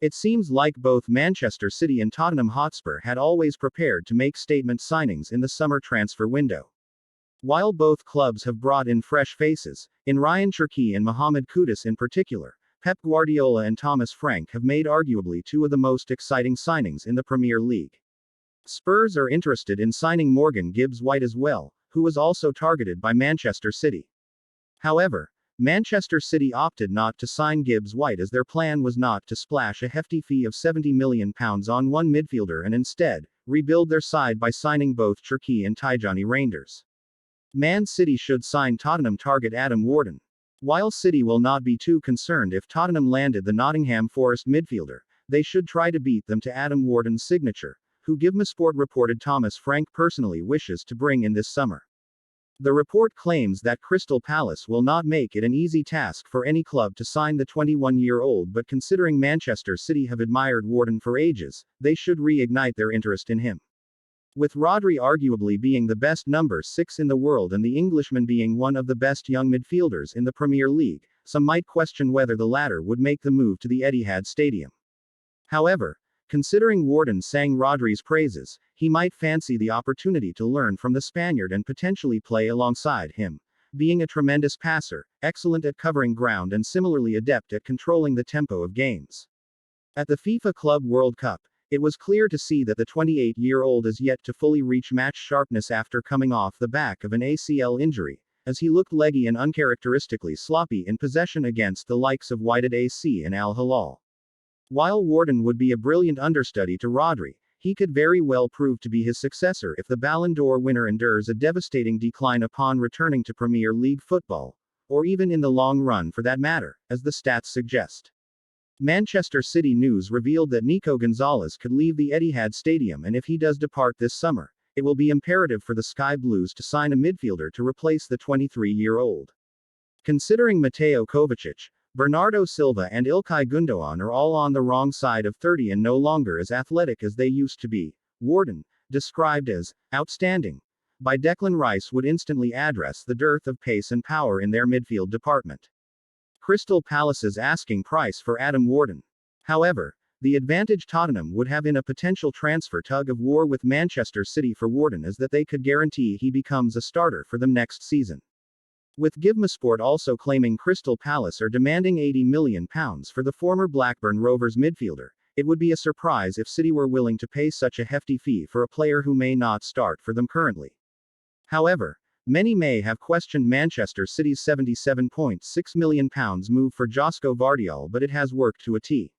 It seems like both Manchester City and Tottenham Hotspur had always prepared to make statement signings in the summer transfer window. While both clubs have brought in fresh faces, in Ryan Cherki and Mohamed Kudus in particular, Pep Guardiola and Thomas Frank have made arguably two of the most exciting signings in the Premier League. Spurs are interested in signing Morgan Gibbs-White as well, who was also targeted by Manchester City. However, Manchester City opted not to sign Gibbs-White as their plan was not to splash a hefty fee of £70 million on one midfielder and instead, rebuild their side by signing both Cherki and Tijani Reinders. Man City should sign Tottenham target Adam Wharton. While City will not be too concerned if Tottenham landed the Nottingham Forest midfielder, they should try to beat them to Adam Wharton's signature, who GiveMeSport reported Thomas Frank personally wishes to bring in this summer. The report claims that Crystal Palace will not make it an easy task for any club to sign the 21-year-old, but considering Manchester City have admired Wharton for ages, they should reignite their interest in him. With Rodri arguably being the best number 6 in the world and the Englishman being one of the best young midfielders in the Premier League, some might question whether the latter would make the move to the Etihad Stadium. However, considering Wharton sang Rodri's praises, he might fancy the opportunity to learn from the Spaniard and potentially play alongside him, being a tremendous passer, excellent at covering ground and similarly adept at controlling the tempo of games. At the FIFA Club World Cup, it was clear to see that the 28-year-old is yet to fully reach match sharpness after coming off the back of an ACL injury, as he looked leggy and uncharacteristically sloppy in possession against the likes of Wydad AC and Al Hilal. While Wharton would be a brilliant understudy to Rodri, he could very well prove to be his successor if the Ballon d'Or winner endures a devastating decline upon returning to Premier League football, or even in the long run for that matter, as the stats suggest. Manchester City news revealed that Nico Gonzalez could leave the Etihad Stadium, and if he does depart this summer, it will be imperative for the Sky Blues to sign a midfielder to replace the 23-year-old. Considering Mateo Kovacic, Bernardo Silva and Ilkay Gundogan are all on the wrong side of 30 and no longer as athletic as they used to be, Wharton, described as outstanding by Declan Rice, would instantly address the dearth of pace and power in their midfield department. Crystal Palace's asking price for Adam Wharton. However, the advantage Tottenham would have in a potential transfer tug-of-war with Manchester City for Wharton is that they could guarantee he becomes a starter for them next season. With GiveMeSport also claiming Crystal Palace are demanding £80 million for the former Blackburn Rovers midfielder, it would be a surprise if City were willing to pay such a hefty fee for a player who may not start for them currently. However, many may have questioned Manchester City's £77.6 million move for Josko Gvardiol, but it has worked to a T.